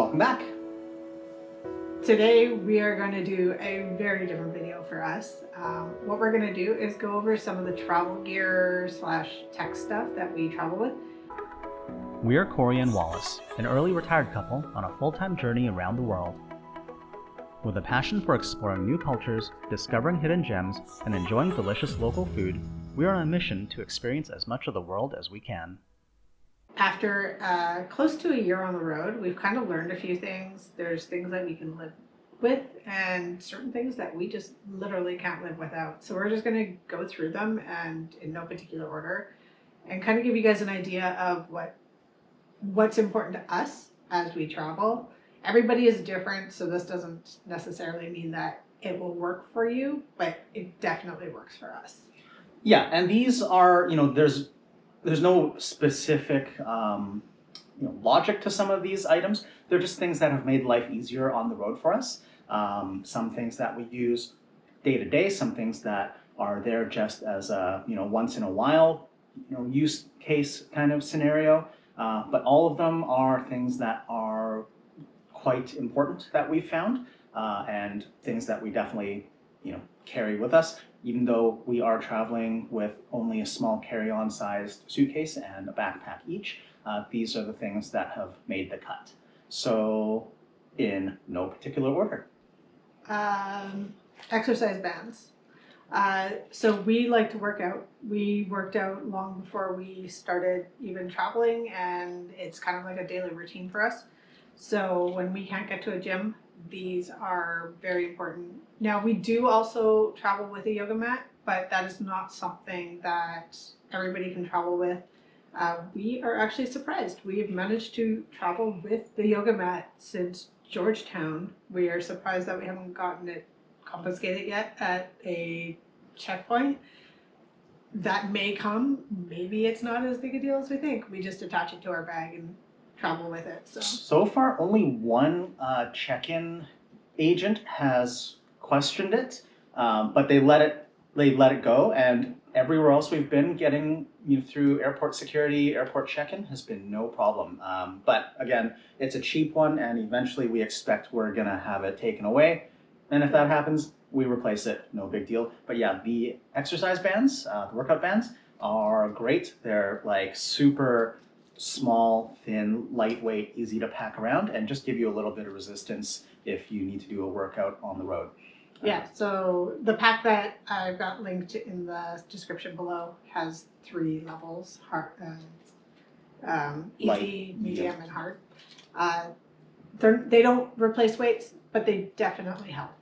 Welcome back. Today we are going to do a very different video for us. What we're going to do is go over some of the travel gear / tech stuff that we travel with. We are Cory and Wallace, an early retired couple on a full-time journey around the world. With a passion for exploring new cultures, discovering hidden gems, and enjoying delicious local food, we are on a mission to experience as much of the world as we can. After close to a year on the road, we've kind of learned a few things. There's things that we can live with and certain things that we just literally can't live without. So we're just going to go through them and in no particular order and kind of give you guys an idea of what's important to us as we travel. Everybody is different, so this doesn't necessarily mean that it will work for you, but it definitely works for us. Yeah, and these are, there's no specific logic to some of these items. They're just things that have made life easier on the road for us. Some things that we use day to day, some things that are there just as a once in a while use case kind of scenario. But all of them are things that are quite important that we've found, and things that we definitely carry with us, even though we are traveling with only a small carry-on sized suitcase and a backpack each. These are the things that have made the cut. So in no particular order. Exercise bands. So we like to work out. We worked out long before we started even traveling, and it's kind of like a daily routine for us. So when we can't get to a gym, these are very important. Now we do also travel with a yoga mat, but that is not something that everybody can travel with. We are actually surprised. We have managed to travel with the yoga mat since Georgetown. We are surprised that we haven't gotten it confiscated yet at a checkpoint. That may come. Maybe it's not as big a deal as we think. We just attach it to our bag and travel with it. So far, only one check-in agent has questioned it, but they let it go, and everywhere else we've been getting through airport security, airport check-in has been no problem. But again, it's a cheap one, and eventually we expect we're gonna have it taken away. And if that happens, we replace it, no big deal. But yeah, the exercise bands, the workout bands, are great. They're like super small, thin, lightweight, easy to pack around, and just give you a little bit of resistance if you need to do a workout on the road. Yeah, so the pack that I've got linked in the description below has 3 levels: hard, easy, Light, medium, and hard. They don't replace weights, but they definitely help.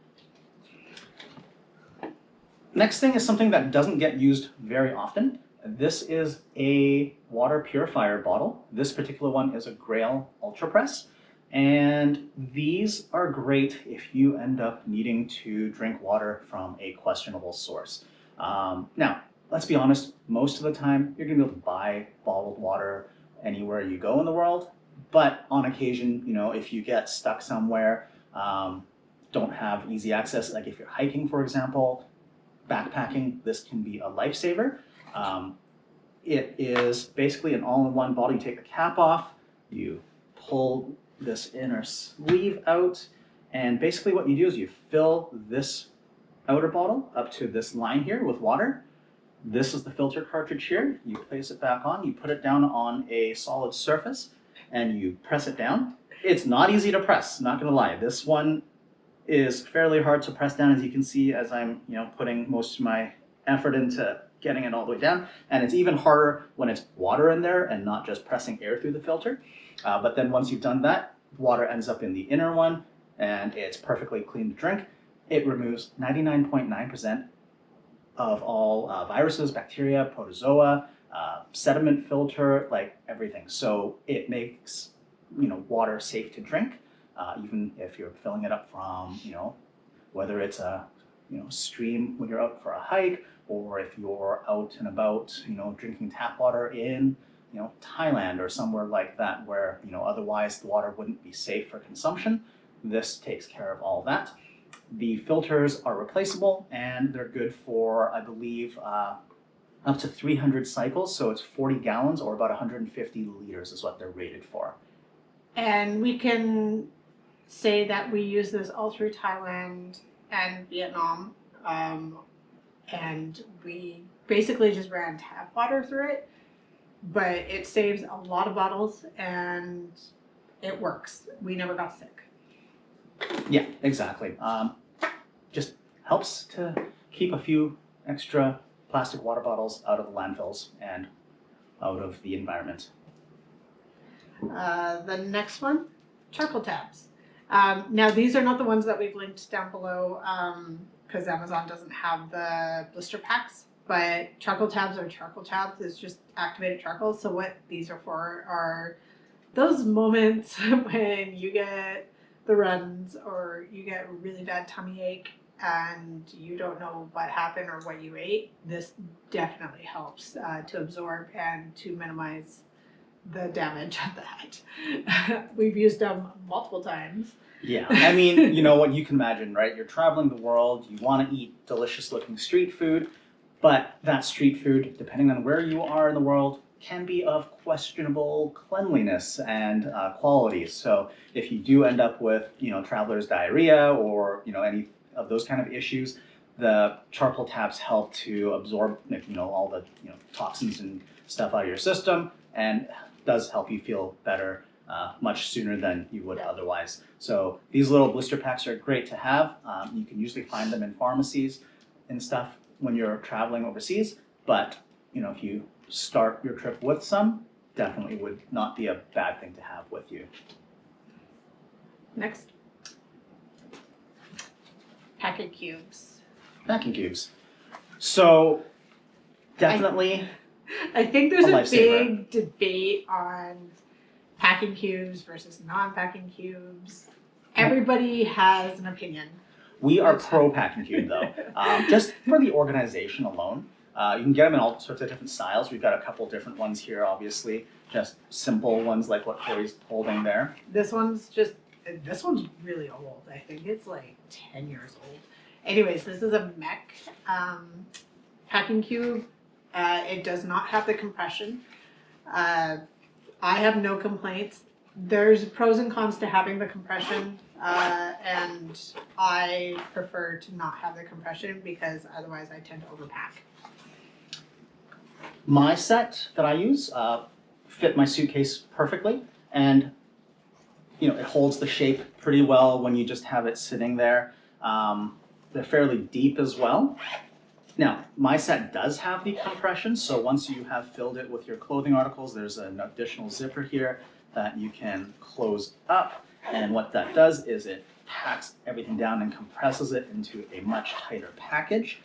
Next thing is something that doesn't get used very often. This is a water purifier bottle. This particular one is a Grail Ultra Press. And these are great if you end up needing to drink water from a questionable source. Now, let's be honest, most of the time you're gonna be able to buy bottled water anywhere you go in the world. But on occasion, if you get stuck somewhere, don't have easy access, like if you're hiking, for example, backpacking, this can be a lifesaver. It is basically an all-in-one bottle. You take the cap off, you pull this inner sleeve out, and basically what you do is you fill this outer bottle up to this line here with water. This is the filter cartridge here. You place it back on, you put it down on a solid surface, and you press it down. It's not easy to press, not gonna lie. This one is fairly hard to press down, as you can see, as I'm putting most of my effort into getting it all the way down. And it's even harder when it's water in there and not just pressing air through the filter. But then once you've done that, water ends up in the inner one, and it's perfectly clean to drink. It removes 99.9% of all viruses, bacteria, protozoa, sediment filter, like everything. So it makes water safe to drink, even if you're filling it up from whether it's a stream when you're out for a hike, or if you're out and about drinking tap water in Thailand or somewhere like that where otherwise the water wouldn't be safe for consumption. This takes care of all that. The filters are replaceable, and they're good for, I believe, up to 300 cycles, so it's 40 gallons or about 150 liters is what they're rated for. And we can say that we use this all through Thailand and Vietnam. And we basically just ran tap water through it, but it saves a lot of bottles and it works. We never got sick. Yeah, exactly. Just helps to keep a few extra plastic water bottles out of the landfills and out of the environment. The next one, charcoal tabs. Now these are not the ones that we've linked down below because Amazon doesn't have the blister packs, but charcoal tabs are charcoal tabs. It's just activated charcoal. So what these are for are those moments when you get the runs or you get a really bad tummy ache and you don't know what happened or what you ate. This definitely helps to absorb and to minimize the damage of that. We've used them multiple times. Yeah, I mean, you know what, you can imagine, right? You're traveling the world, you want to eat delicious looking street food, but that street food, depending on where you are in the world, can be of questionable cleanliness and quality. So if you do end up with, traveler's diarrhea or, any of those kind of issues, the charcoal tabs help to absorb, all the, toxins and stuff out of your system, and does help you feel better much sooner than you would otherwise. So these little blister packs are great to have. You can usually find them in pharmacies and stuff when you're traveling overseas, but if you start your trip with some, definitely would not be a bad thing to have with you. Next. Packet cubes. Packing cubes. So definitely I think there's A a lifesaver. big debate on packing cubes versus non-packing cubes. Everybody has an opinion. we are pro packing cube though. Just for the organization alone. You can get them in all sorts of different styles. We've got a couple different ones here, obviously. Just simple ones like what Cory's holding there. This one's really old. I think it's like 10 years old. Anyways, this is a mech packing cube. It does not have the compression. I have no complaints. There's pros and cons to having the compression, and I prefer to not have the compression because otherwise I tend to overpack. My set that I use fit my suitcase perfectly, and it holds the shape pretty well when you just have it sitting there. They're fairly deep as well. Now, my set does have the compression, so once you have filled it with your clothing articles, there's an additional zipper here that you can close up, and what that does is it packs everything down and compresses it into a much tighter package.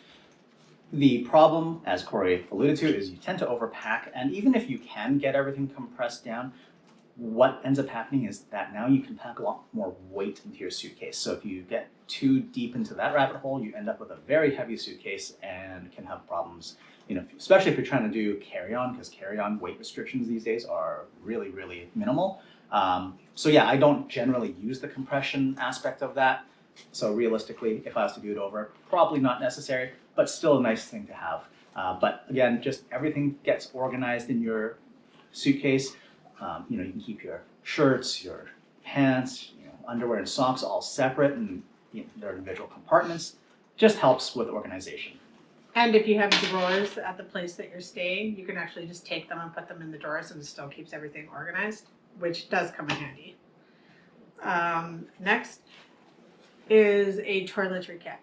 The problem, as Cory alluded to, is you tend to overpack, and even if you can get everything compressed down, what ends up happening is that now you can pack a lot more weight into your suitcase. So if you get too deep into that rabbit hole, you end up with a very heavy suitcase and can have problems, especially if you're trying to do carry-on, because carry-on weight restrictions these days are really, really minimal. So yeah, I don't generally use the compression aspect of that. So realistically, if I was to do it over, probably not necessary, but still a nice thing to have. But again, just everything gets organized in your suitcase. You can keep your shirts, your pants, underwear and socks all separate and their individual compartments. Just helps with organization. And if you have drawers at the place that you're staying, you can actually just take them and put them in the drawers and it still keeps everything organized, which does come in handy. Next is a toiletry kit.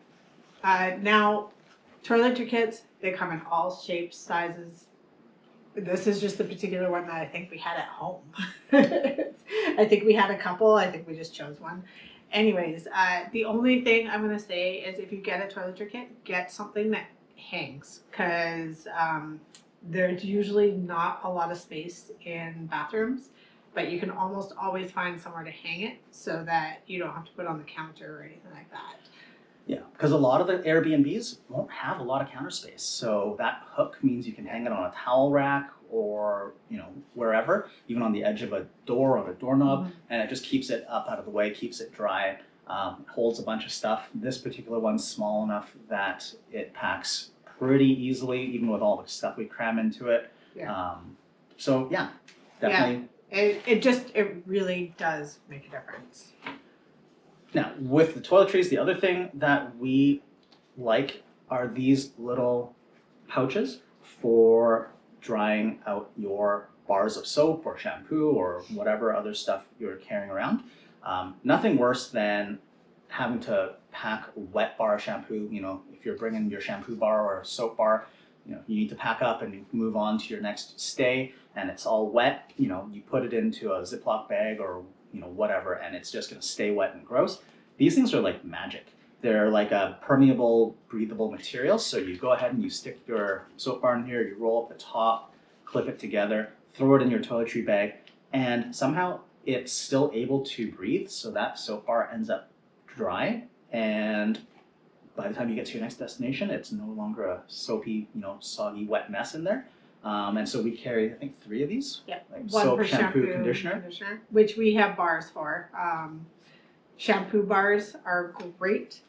Now, toiletry kits, they come in all shapes, sizes. This is just the particular one that I think we had at home. I think we had a couple. I think we just chose one. Anyways, the only thing I'm going to say is if you get a toiletry kit, get something that hangs because there's usually not a lot of space in bathrooms, but you can almost always find somewhere to hang it so that you don't have to put it on the counter or anything like that. Yeah, because a lot of the Airbnbs won't have a lot of counter space. So that hook means you can hang it on a towel rack or, wherever, even on the edge of a door or a doorknob, and it just keeps it up out of the way, keeps it dry, holds a bunch of stuff. This particular one's small enough that it packs pretty easily, even with all the stuff we cram into it. Yeah. So yeah, definitely It really does make a difference. Now, with the toiletries, the other thing that we like are these little pouches for drying out your bars of soap or shampoo or whatever other stuff you're carrying around. Nothing worse than having to pack wet bar shampoo. You know, if you're bringing your shampoo bar or soap bar, you know, you need to pack up and move on to your next stay, and it's all wet. You know, you put it into a Ziploc bag or whatever, and it's just going to stay wet and gross. These things are like magic. They're like a permeable, breathable material. So you go ahead and you stick your soap bar in here, you roll up the top, clip it together, throw it in your toiletry bag, and somehow it's still able to breathe. So that soap bar ends up dry, and by the time you get to your next destination, it's no longer a soapy, soggy, wet mess in there. And so we carry, I think, 3 of these. Yep. Like One soap, for shampoo, conditioner. which we have bars for. Shampoo bars are great.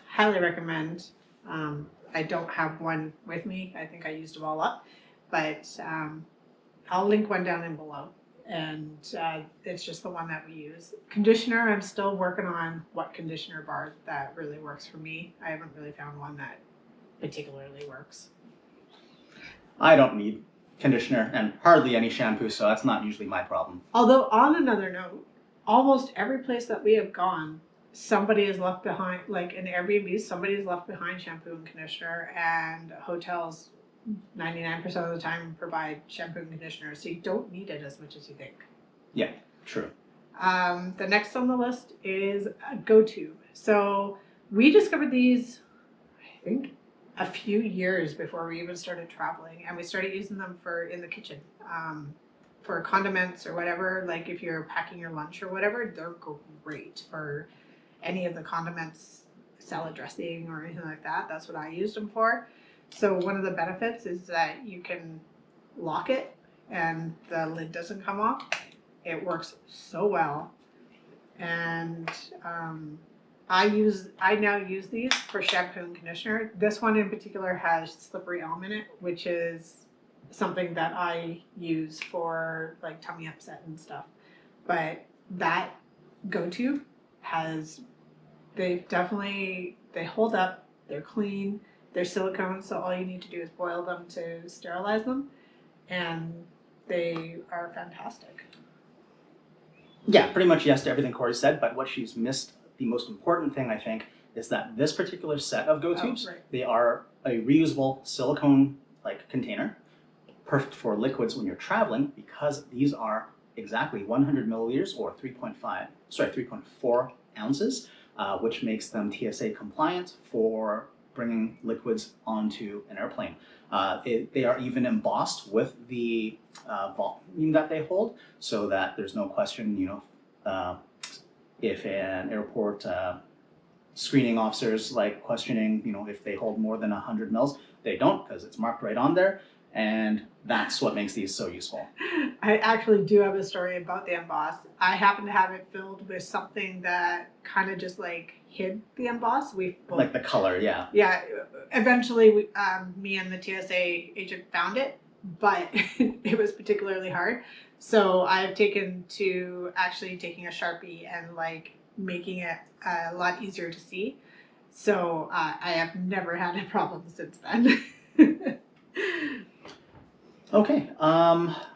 Highly recommend. I don't have one with me. I think I used them all up, but I'll link one down in below. And it's just the one that we use. Conditioner, I'm still working on what conditioner bar that really works for me. I haven't really found one that particularly works. I don't need conditioner and hardly any shampoo, so that's not usually my problem. Although on another note, almost every place that we have gone, somebody is left behind, like in Airbnb, somebody is left behind shampoo and conditioner, and hotels 99% of the time provide shampoo and conditioner, so you don't need it as much as you think. Yeah, true. The next on the list is a go-to. So we discovered these, I think, a few years before we even started traveling, and we started using them for in the kitchen. For condiments or whatever, like if you're packing your lunch or whatever, they're great for any of the condiments, salad dressing or anything like that. That's what I used them for. So one of the benefits is that you can lock it and the lid doesn't come off. It works so well. And I now use these for shampoo and conditioner. This one in particular has slippery elm in it, which is something that I use for like tummy upset and stuff. But that go-to they hold up, they're clean, they're silicone, so all you need to do is boil them to sterilize them, and they are fantastic. Yeah, pretty much yes to everything Cory said, but what she's missed, the most important thing I think, is that this particular set of go-tubes, they are a reusable silicone like container, perfect for liquids when you're traveling, because these are exactly 100 milliliters or 3.4 ounces, which makes them TSA compliant for bringing liquids onto an airplane. They are even embossed with the volume that they hold, so that there's no question, if an airport screening officers like questioning, if they hold more than 100 mils, they don't, because it's marked right on there. And that's what makes these so useful. I actually do have a story about the emboss. I happen to have it filled with something that kind of just like hid the emboss. Like the color, yeah. Yeah. Eventually, me and the TSA agent found it, but it was particularly hard. So I've taken to actually taking a Sharpie and like making it a lot easier to see. So I have never had a problem since then. Okay,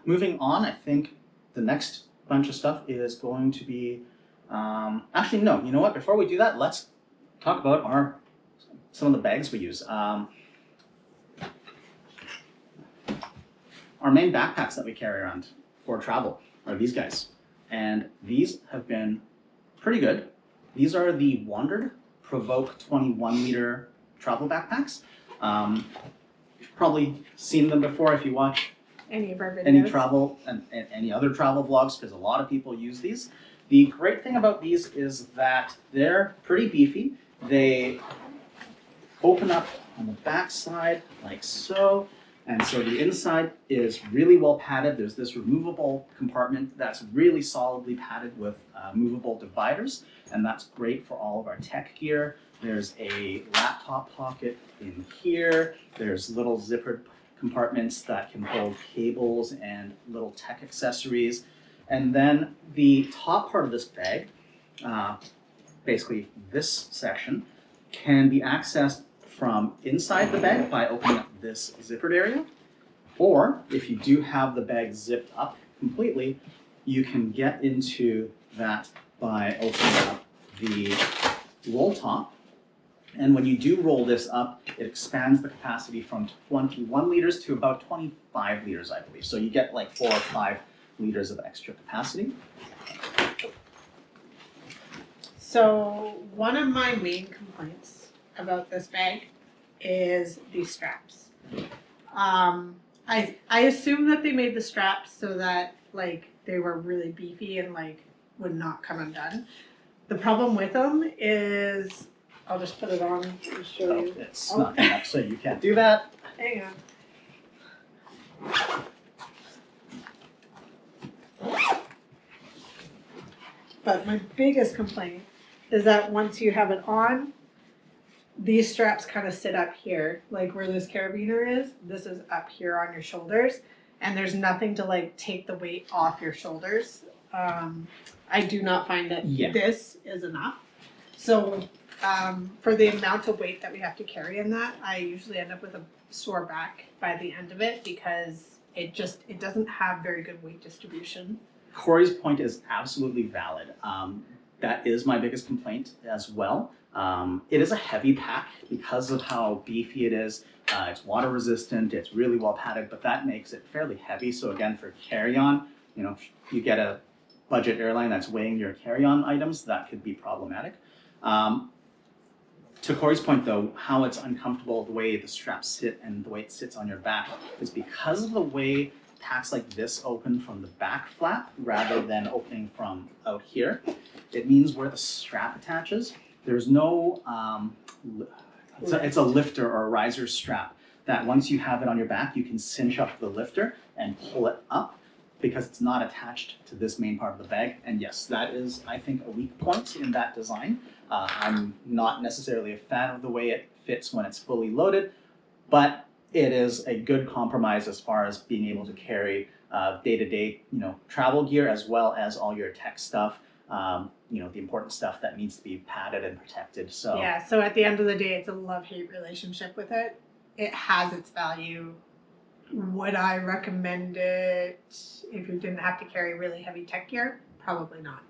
moving on, I think the next bunch of stuff is going to be, actually no, you know what, before we do that, let's talk about some of the bags we use. Our main backpacks that we carry around for travel are these guys, and these have been pretty good. These are the Wandered Provoke 21 liter travel backpacks. You've probably seen them before if you watch any of our videos, any travel and any other travel vlogs, because a lot of people use these. The great thing about these is that they're pretty beefy. They open up on the back side like so, and so the inside is really well padded. There's this removable compartment that's really solidly padded with movable dividers, and that's great for all of our tech gear. There's a laptop pocket in here. There's little zippered compartments that can hold cables and little tech accessories. And then the top part of this bag, basically this section, can be accessed from inside the bag by opening up this zippered area. Or if you do have the bag zipped up completely, you can get into that by opening up the roll top. And when you do roll this up, it expands the capacity from 21 liters to about 25 liters, I believe. So you get like 4 or 5 liters of extra capacity. So one of my main complaints about this bag is these straps. I assume that they made the straps so that like they were really beefy and like would not come undone. The problem with them is, I'll just put it on and show you. It's not enough, so you can't do that. Hang on. But my biggest complaint is that once you have it on, these straps kind of sit up here, like where this carabiner is. This is up here on your shoulders, and there's nothing to like take the weight off your shoulders. I do not find that this is enough. So for the amount of weight that we have to carry in that, I usually end up with a sore back by the end of it because it doesn't have very good weight distribution. Cory's point is absolutely valid. That is my biggest complaint as well. It is a heavy pack because of how beefy it is. It's water resistant, it's really well padded, but that makes it fairly heavy. So again, for carry-on, if you get a budget airline that's weighing your carry-on items, that could be problematic. To Cory's point though, how it's uncomfortable, the way the straps sit and the way it sits on your back is because of the way packs like this open from the back flap rather than opening from out here. It means where the strap attaches, there's no, it's a lifter or a riser strap that once you have it on your back, you can cinch up the lifter and pull it up because it's not attached to this main part of the bag. And yes, that is, I think, a weak point in that design. I'm not necessarily a fan of the way it fits when it's fully loaded, but it is a good compromise as far as being able to carry day-to-day, travel gear as well as all your tech stuff. The important stuff that needs to be padded and protected. So yeah, so at the end of the day, it's a love-hate relationship with it. It has its value. Would I recommend it if you didn't have to carry really heavy tech gear? Probably not.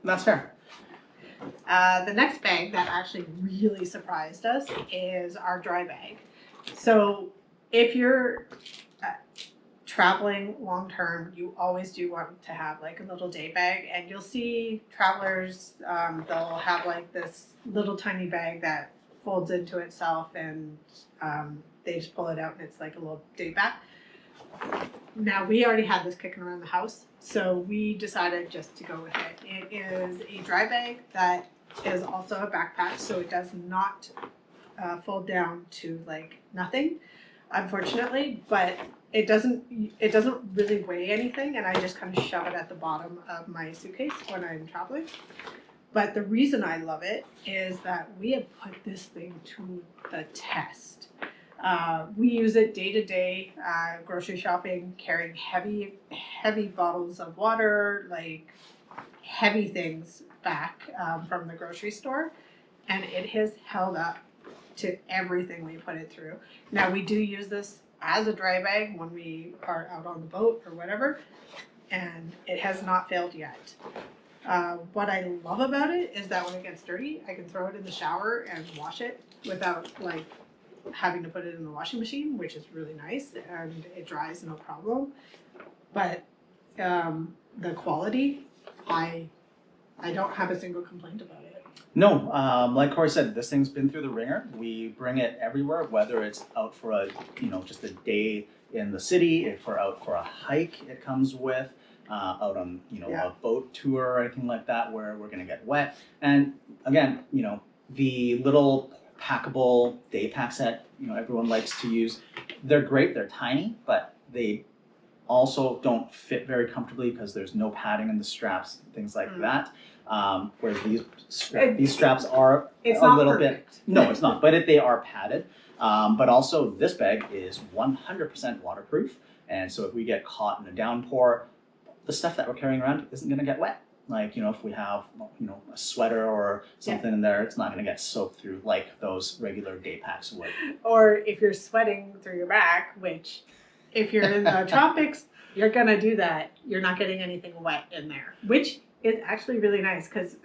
That's fair. The next bag that actually really surprised us is our dry bag. So if you're traveling long term, you always do want to have like a little day bag, and you'll see travelers, they'll have like this little tiny bag that folds into itself, and they just pull it out and it's like a little day bag. Now we already had this kicking around the house, so we decided just to go with it. It is a dry bag that is also a backpack, so it does not fold down to like nothing, unfortunately, but it doesn't really weigh anything, and I just kind of shove it at the bottom of my suitcase when I'm traveling. But the reason I love it is that we have put this thing to the test. We use it day to day, grocery shopping, carrying heavy bottles of water, like heavy things back from the grocery store, and it has held up to everything we put it through. Now we do use this as a dry bag when we are out on the boat or whatever, and it has not failed yet. What I love about it is that when it gets dirty, I can throw it in the shower and wash it without like having to put it in the washing machine, which is really nice, and it dries no problem. But the quality, I don't have a single complaint about it. No, like Cory said, this thing's been through the ringer. We bring it everywhere, whether it's out for a, just a day in the city, if we're out for a hike, it comes with, out on, a boat tour or anything like that where we're gonna get wet. And again, the little packable day packs that, everyone likes to use, they're great, they're tiny, but they also don't fit very comfortably because there's no padding in the straps, things like that. Whereas these straps are a little bit. No, it's not. But they are padded. But also, this bag is 100% waterproof, and so if we get caught in a downpour, the stuff that we're carrying around isn't going to get wet. Like, if we have, a sweater or something in there, it's not going to get soaked through like those regular day packs would. Or if you're sweating through your back, which if you're in the tropics, you're going to do that. You're not getting anything wet in there, which is actually really nice because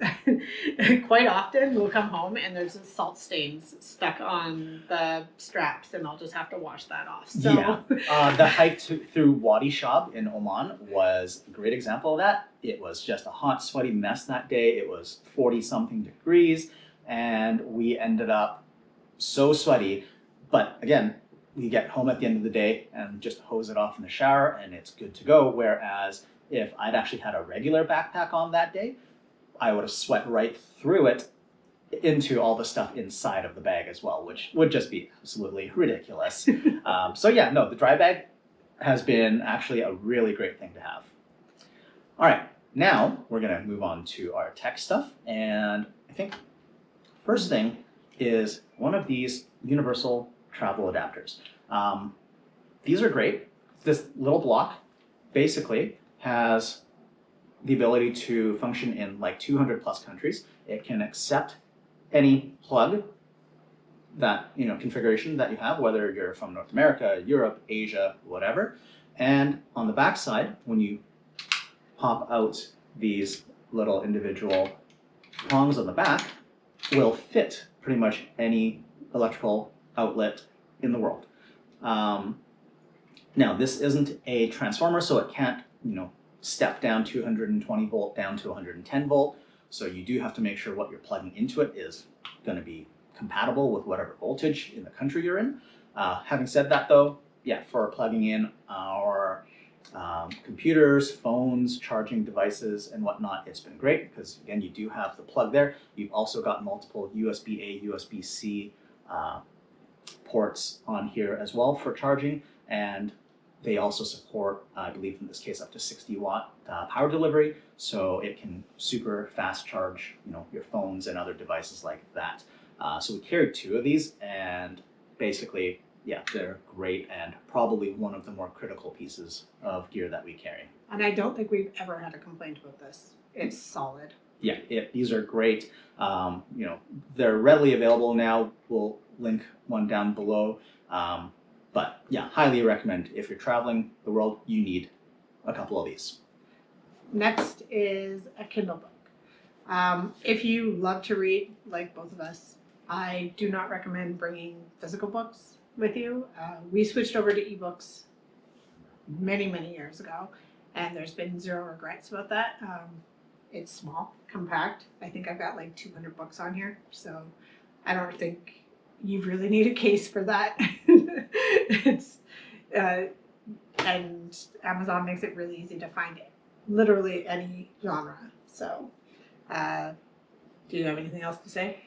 quite often we'll come home and there's salt stains stuck on the straps and I'll just have to wash that off. So Yeah. The hike through Wadi Shab in Oman was a great example of that. It was just a hot, sweaty mess that day. It was 40-something degrees and we ended up so sweaty. But again, we get home at the end of the day and just hose it off in the shower and it's good to go. Whereas if I'd actually had a regular backpack on that day, I would have sweat right through it into all the stuff inside of the bag as well, which would just be absolutely ridiculous. The dry bag has been actually a really great thing to have. All right, now we're going to move on to our tech stuff. And I think first thing is one of these universal travel adapters. These are great. This little block basically has the ability to function in like 200 plus countries. It can accept any plug that, configuration that you have, whether you're from North America, Europe, Asia, whatever. And on the back side, when you pop out these little individual prongs on the back, will fit pretty much any electrical outlet in the world. Now, this isn't a transformer, so it can't, step down 220 volt down to 110 volt. So you do have to make sure what you're plugging into it is going to be compatible with whatever voltage in the country you're in. Having said that, though, for plugging in our computers, phones, charging devices, and whatnot, it's been great because, again, you do have the plug there. You've also got multiple USB-A, USB-C ports on here as well for charging, and they also support, I believe in this case, up to 60 watt power delivery, so it can super fast charge, your phones and other devices like that. So we carried 2 of these, and basically, they're great and probably one of the more critical pieces of gear that we carry. And I don't think we've ever had a complaint about this. It's solid. Yeah, these are great. They're readily available now. We'll link one down below. But highly recommend if you're traveling the world, you need a couple of these. Next is a Kindle book. If you love to read, like both of us, I do not recommend bringing physical books with you. We switched over to ebooks many, many years ago, and there's been zero regrets about that. It's small, compact. I think I've got like 200 books on here, so I don't think you really need a case for that. It's and Amazon makes it really easy to find it, literally any genre. So, do you have anything else to say?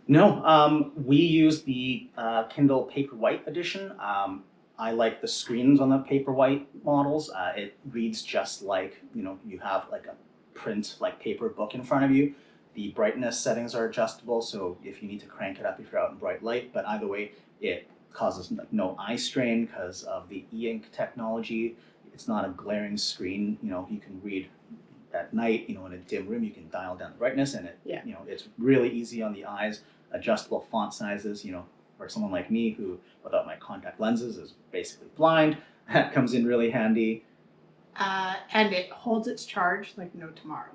No, we use the Kindle Paperwhite edition. I like the screens on the Paperwhite models. It reads just like, you have like a print, like paper book in front of you. The brightness settings are adjustable, so if you need to crank it up if you're out in bright light, but either way, it causes no eye strain because of the e-ink technology. It's not a glaring screen. You can read at night, in a dim room, you can dial down the brightness, and it's really easy on the eyes. Adjustable font sizes, for someone like me who, without my contact lenses, is basically blind, that comes in really handy. And it holds its charge like no tomorrow.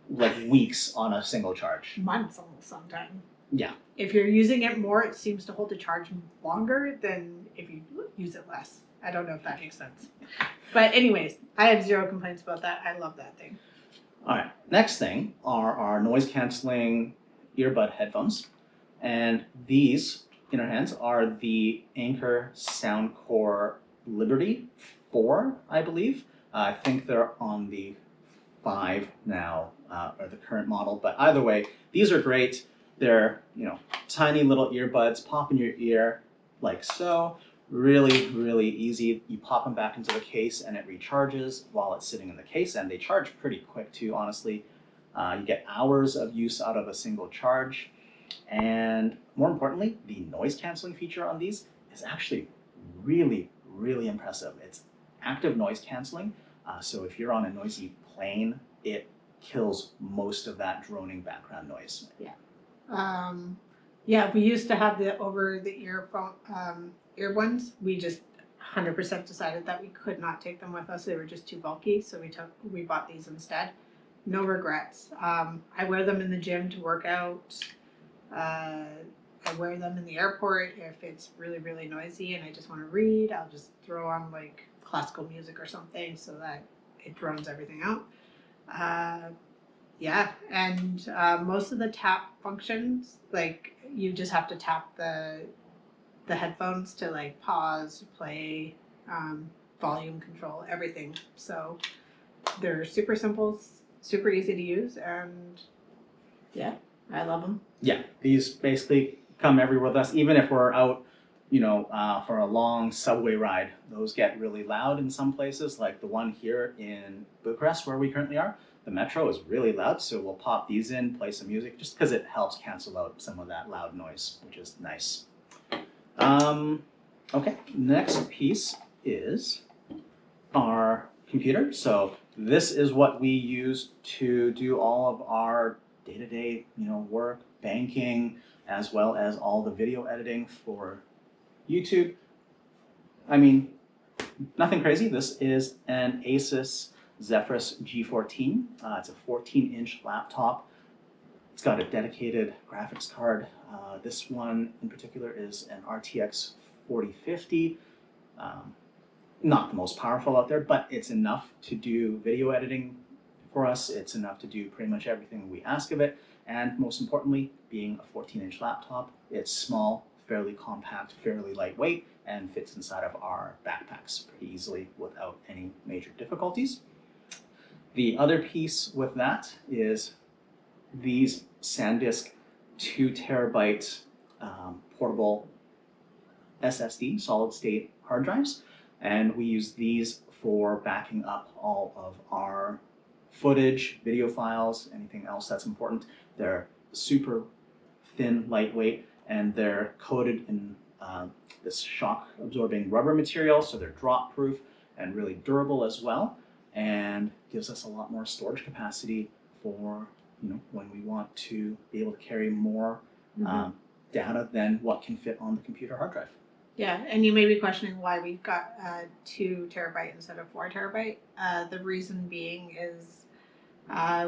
Like weeks on a single charge. Months almost sometimes. Yeah. If you're using it more, it seems to hold the charge longer than if you use it less. I don't know if that makes sense. But anyways, I have zero complaints about that. I love that thing. All right. Next thing are our noise canceling earbud headphones. And these in our hands are the Anker Soundcore Liberty 4, I believe. I think they're on the 5 now, or the current model. But either way, these are great. They're, tiny little earbuds, pop in your ear like so. Really, really easy. You pop them back into the case and it recharges while it's sitting in the case, and they charge pretty quick too, honestly. You get hours of use out of a single charge. And more importantly, the noise canceling feature on these is actually really, really impressive. It's active noise canceling. So if you're on a noisy plane, it kills most of that droning background noise. Yeah, we used to have the over the ear ones. We just 100% decided that we could not take them with us. They were just too bulky, so we bought these instead. No regrets. I wear them in the gym to work out. I wear them in the airport if it's really, really noisy and I just want to read. I'll just throw on like classical music or something so that it drones everything out. Yeah, and most of the tap functions, like you just have to tap the headphones to like pause, play, volume control, everything. So they're super simple, super easy to use, and yeah, I love them. Yeah, these basically come everywhere with us, even if we're out, for a long subway ride. Those get really loud in some places, like the one here in Bucharest where we currently are. The metro is really loud, so we'll pop these in, play some music, just because it helps cancel out some of that loud noise, which is nice. Okay, next piece is our computer. So this is what we use to do all of our day-to-day, work, banking, as well as all the video editing for YouTube. I mean, nothing crazy. This is an Asus Zephyrus G14. It's a 14-inch laptop. It's got a dedicated graphics card. This one in particular is an RTX 4050. Not the most powerful out there, but it's enough to do video editing for us. It's enough to do pretty much everything we ask of it. And most importantly, being a 14-inch laptop, it's small, fairly compact, fairly lightweight, and fits inside of our backpacks pretty easily without any major difficulties. The other piece with that is these SanDisk 2 terabyte portable SSD, solid state hard drives. And we use these for backing up all of our footage, video files, anything else that's important. They're super thin, lightweight, and they're coated in this shock absorbing rubber material, so they're drop proof and really durable as well, and gives us a lot more storage capacity for when we want to be able to carry more data than what can fit on the computer hard drive. Yeah, and you may be questioning why we got 2 terabyte instead of 4 terabyte. The reason being is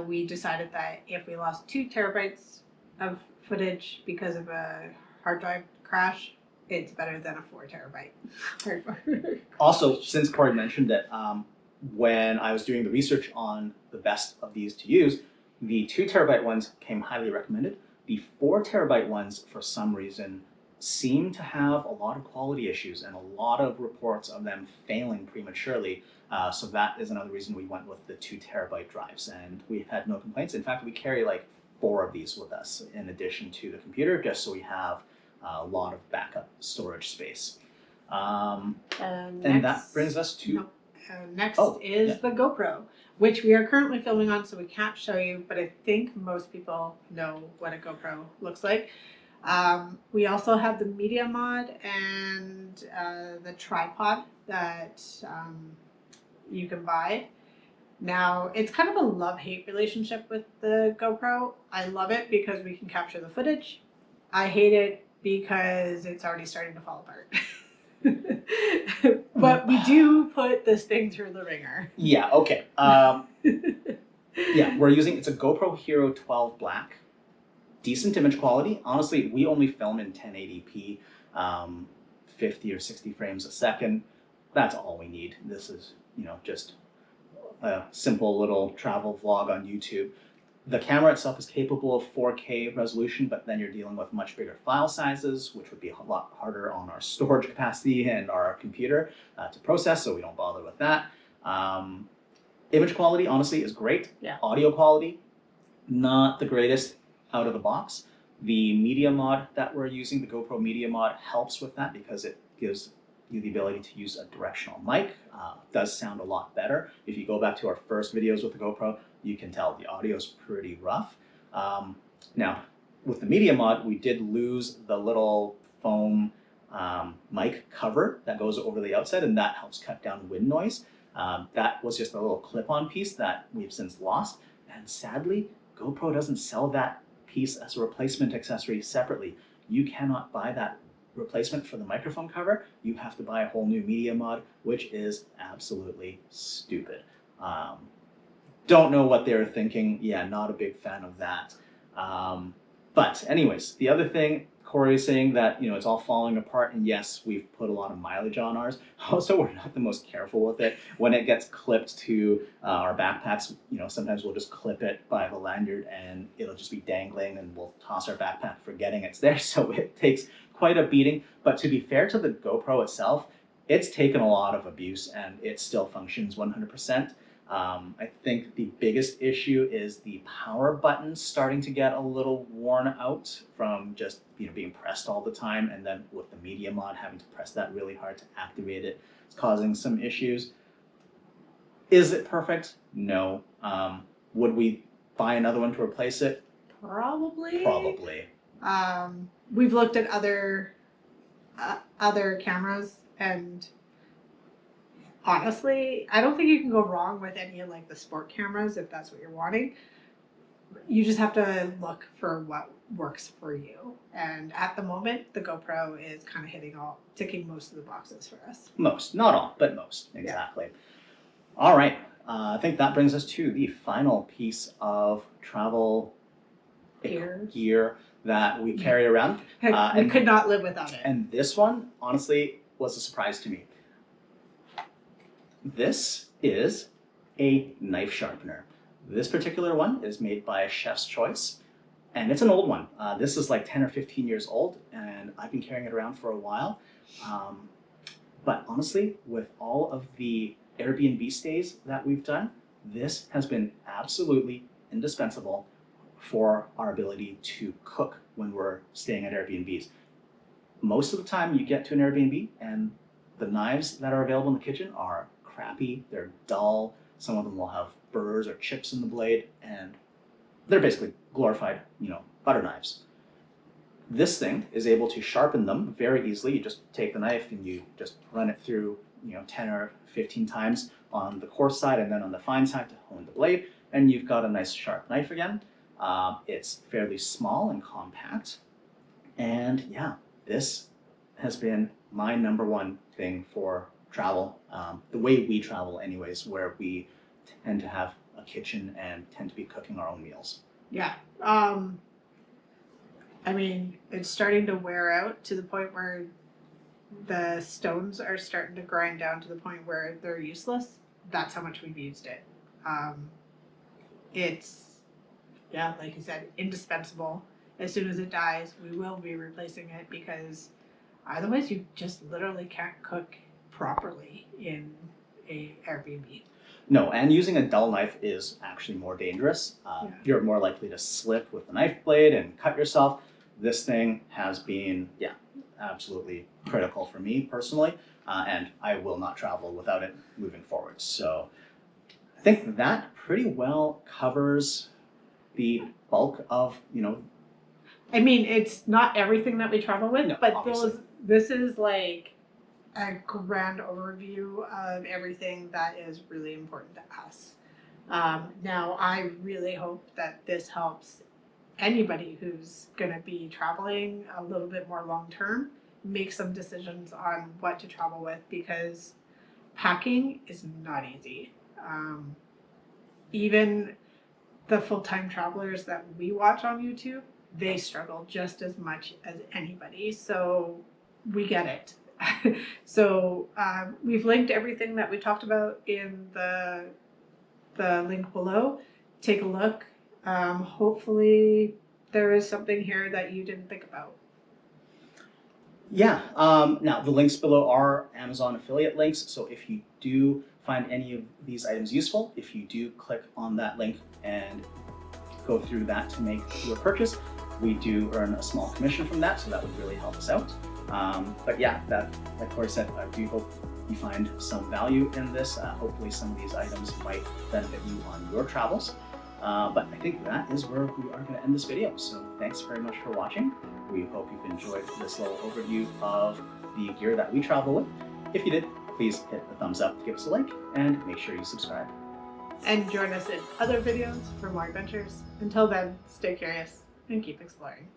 we decided that if we lost 2 terabytes of footage because of a hard drive crash, it's better than a 4 terabyte hard drive. Also, since Cory mentioned it, when I was doing the research on the best of these to use, the 2 terabyte ones came highly recommended. The 4 terabyte ones, for some reason, seem to have a lot of quality issues and a lot of reports of them failing prematurely. So that is another reason we went with the 2 terabyte drives, and we've had no complaints. In fact, we carry like 4 of these with us in addition to the computer, just so we have a lot of backup storage space. And that brings us to... Next is the GoPro, which we are currently filming on, so we can't show you, but I think most people know what a GoPro looks like. We also have the Media Mod and the tripod that you can buy. Now, it's kind of a love-hate relationship with the GoPro. I love it because we can capture the footage. I hate it because it's already starting to fall apart. But we do put this thing through the ringer. Yeah, okay. Yeah, it's a GoPro Hero 12 Black. Decent image quality. Honestly, we only film in 1080p, 50 or 60 frames a second. That's all we need. This is, just a simple little travel vlog on YouTube. The camera itself is capable of 4K resolution, but then you're dealing with much bigger file sizes, which would be a lot harder on our storage capacity and our computer to process, so we don't bother with that. Image quality, honestly, is great. Yeah. Audio quality, not the greatest out of the box. The Media Mod that we're using, the GoPro Media Mod, helps with that because it gives you the ability to use a directional mic. Does sound a lot better. If you go back to our first videos with the GoPro, you can tell the audio is pretty rough. Now, with the Media Mod, we did lose the little foam mic cover that goes over the outside, and that helps cut down wind noise. That was just a little clip-on piece that we've since lost, and sadly, GoPro doesn't sell that piece as a replacement accessory separately. You cannot buy that replacement for the microphone cover. You have to buy a whole new media mod, which is absolutely stupid. Don't know what they were thinking. Yeah, not a big fan of that. But anyways, the other thing, Cory is saying that, you know, it's all falling apart, and yes, we've put a lot of mileage on ours. Also, we're not the most careful with it. When it gets clipped to our backpacks, you know, sometimes we'll just clip it by the lanyard and it'll just be dangling, and we'll toss our backpack forgetting it's there. So it takes quite a beating. But to be fair to the GoPro itself, it's taken a lot of abuse and it still functions 100%. I think the biggest issue is the power button starting to get a little worn out from just, you know, being pressed all the time, and then with the media mod having to press that really hard to activate it, it's causing some issues. Is it perfect? No. Would we buy another one to replace it? Probably. Probably. We've looked at other cameras, and honestly, I don't think you can go wrong with any of like the sport cameras if that's what you're wanting. You just have to look for what works for you. And at the moment, the GoPro is kind of ticking most of the boxes for us. Most, not all, but most, exactly. Yeah. All right, I think that brings us to the final piece of travel gear that we carry around. We could not live without it. And this one, honestly, was a surprise to me. This is a knife sharpener. This particular one is made by Chef's Choice, and it's an old one. This is like 10 or 15 years old, and I've been carrying it around for a while. But honestly, with all of the Airbnb stays that we've done, this has been absolutely indispensable for our ability to cook when we're staying at Airbnbs. Most of the time you get to an Airbnb and the knives that are available in the kitchen are crappy, they're dull, some of them will have burrs or chips in the blade, and they're basically glorified, you know, butter knives. This thing is able to sharpen them very easily. You just take the knife and you just run it through, you know, 10 or 15 times on the coarse side and then on the fine side to hone the blade, and you've got a nice sharp knife again. It's fairly small and compact, and yeah, this has been my number one thing for travel, the way we travel anyways, where we tend to have a kitchen and tend to be cooking our own meals. Yeah. I mean, it's starting to wear out to the point where the stones are starting to grind down to the point where they're useless. That's how much we've used it. It's, yeah, like you said, indispensable. As soon as it dies, we will be replacing it, because otherwise you just literally can't cook properly in a Airbnb. No, and using a dull knife is actually more dangerous. You're more likely to slip with the knife blade and cut yourself. This thing has been, yeah, absolutely critical for me personally, and I will not travel without it moving forward. So I think that pretty well covers the bulk of, you know. I mean, it's not everything that we travel with, no, but this is like a grand overview of everything that is really important to us. Now, I really hope that this helps anybody who's going to be traveling a little bit more long term make some decisions on what to travel with, because packing is not easy. Even the full-time travelers that we watch on YouTube, they struggle just as much as anybody. So we get it. So we've linked everything that we talked about in the link below. Take a look. Hopefully there is something here that you didn't think about. Yeah, now the links below are Amazon affiliate links, so if you do find any of these items useful, if you do click on that link and go through that to make your purchase, we do earn a small commission from that, so that would really help us out. But yeah, that, like Cory said, I do hope you find some value in this. Hopefully some of these items might benefit you on your travels. But I think that is where we are going to end this video. So thanks very much for watching. We hope you've enjoyed this little overview of the gear that we travel with. If you did, please hit the thumbs up, give us a like, and make sure you subscribe. And join us in other videos for more adventures. Until then, stay curious and keep exploring.